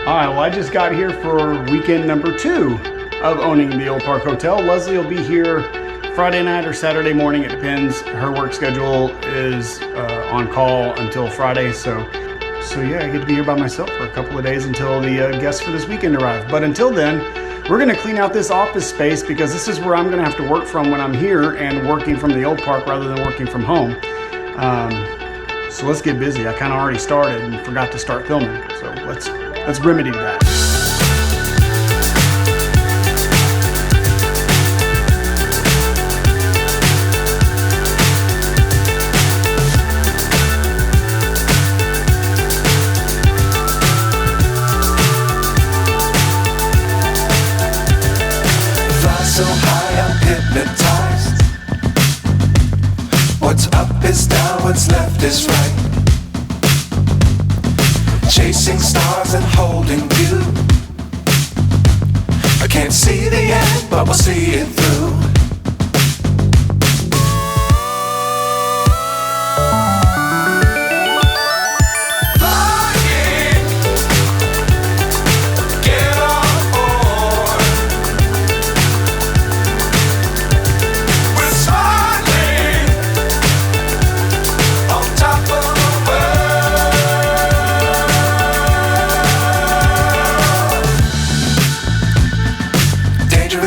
All right, well, I just got here for weekend number 2 of owning the Old Park Hotel. Leslie will be here Friday night or Saturday morning. It depends. Her work schedule is on call until Friday, so yeah, I get to be here by myself for a couple of days until the guests for this weekend arrive. But until then, we're gonna clean out this office space because this is where I'm gonna have to work from when I'm here and working from the Old Park rather than working from home. So let's get busy. I kind of already started and forgot to start filming, so let's remedy that. So high, I'm hypnotized. What's up is down, what's left is right. Chasing stars and holding you. I can't see the end, but we'll see it through.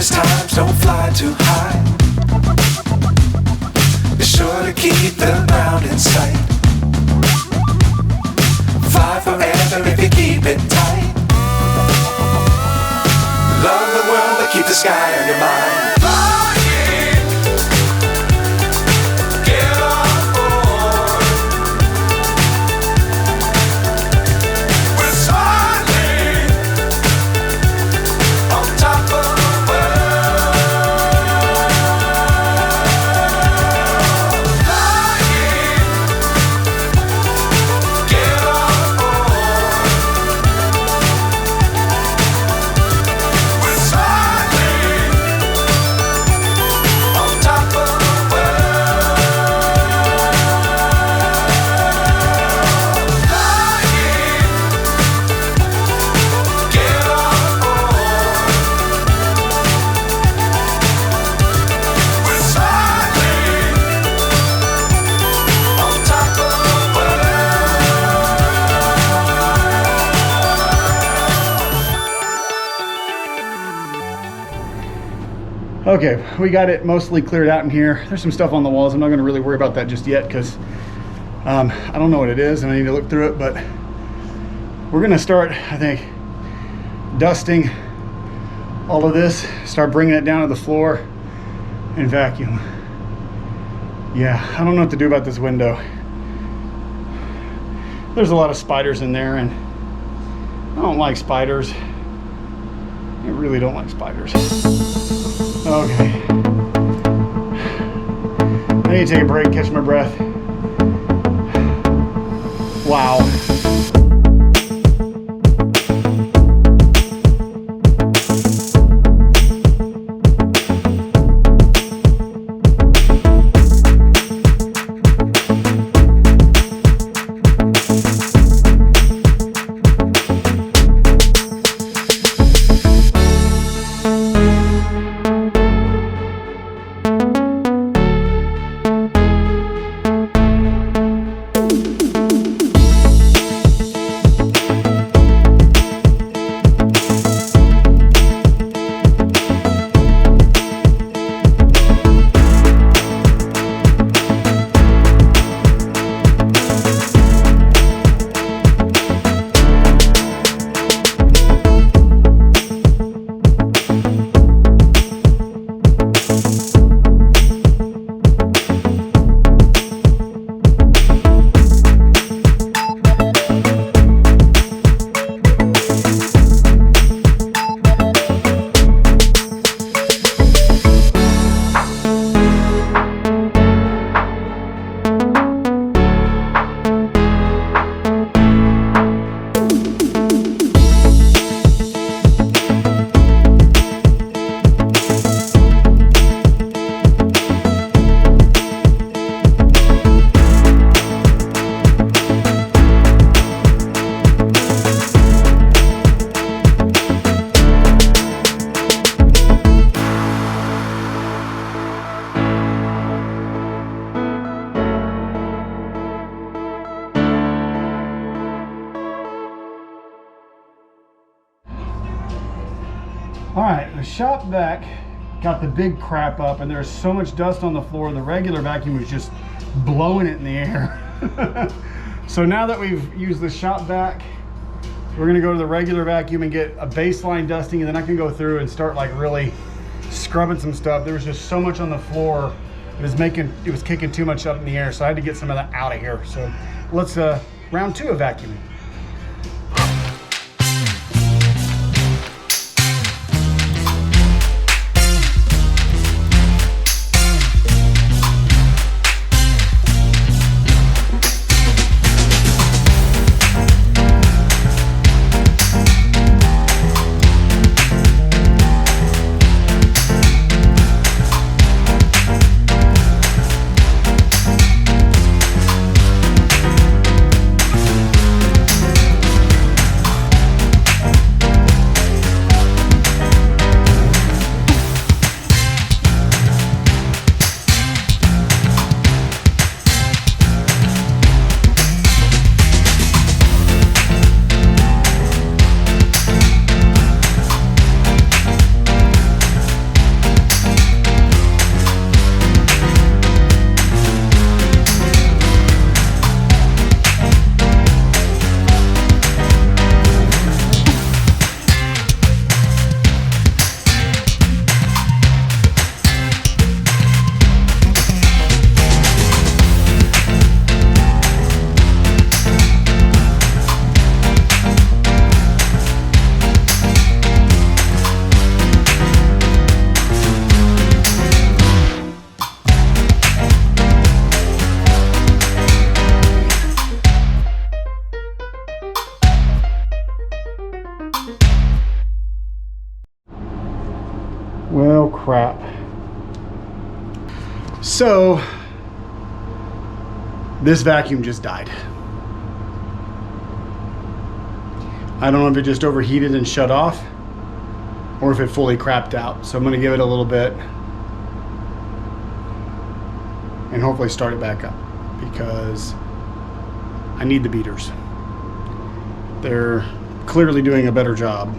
Times don't fly too high. Be sure to keep the ground in sight. Fly forever if you keep it tight. Love the world but keep the sky on your mind. Okay, we got it mostly cleared out in here. There's some stuff on the walls. I'm not gonna really worry about that just yet because I don't know what it is and I need to look through it, but we're gonna start, I think, dusting all of this, start bringing it down to the floor and vacuum. Yeah, I don't know what to do about this window. There's a lot of spiders in there and I don't like spiders. I really don't like spiders. Okay. I need to take a break, catch my breath. Wow. All right, the shop vac got the big crap up, and there's so much dust on the floor, the regular vacuum was just blowing it in the air. So now that we've used the shop vac, we're gonna go to the regular vacuum and get a baseline dusting, and then I can go through and start like really scrubbing some stuff. There was just so much on the floor, it was kicking too much up in the air, so I had to get some of that out of here. So let's round 2 of vacuuming. Well, crap. So, this vacuum just died. I don't know if it just overheated and shut off, or if it fully crapped out. So I'm gonna give it a little bit and hopefully start it back up, because I need the beaters. They're clearly doing a better job.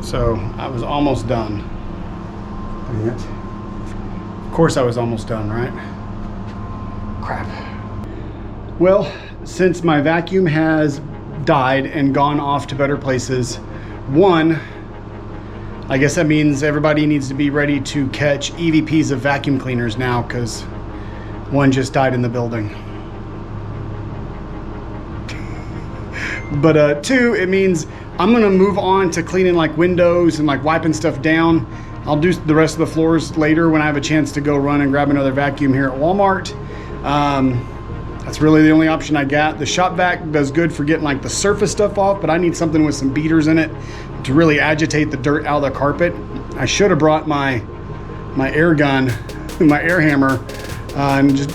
So I was almost done. Dang it. Of course I was almost done, right? Crap. Well, since my vacuum has died and gone off to better places, one, I guess that means everybody needs to be ready to catch EVPs of vacuum cleaners now, because one just died in the building. But two, it means I'm gonna move on to cleaning like windows and like wiping stuff down. I'll do the rest of the floors later when I have a chance to go run and grab another vacuum here at Walmart. That's really the only option I got. The shop vac does good for getting like the surface stuff off, but I need something with some beaters in it to really agitate the dirt out of the carpet. I should have brought my air gun, my air hammer, and just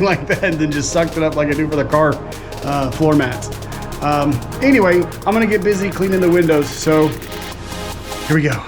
like that, and then just sucked it up like I do for the car floor mats. Anyway, I'm gonna get busy cleaning the windows, so here we go.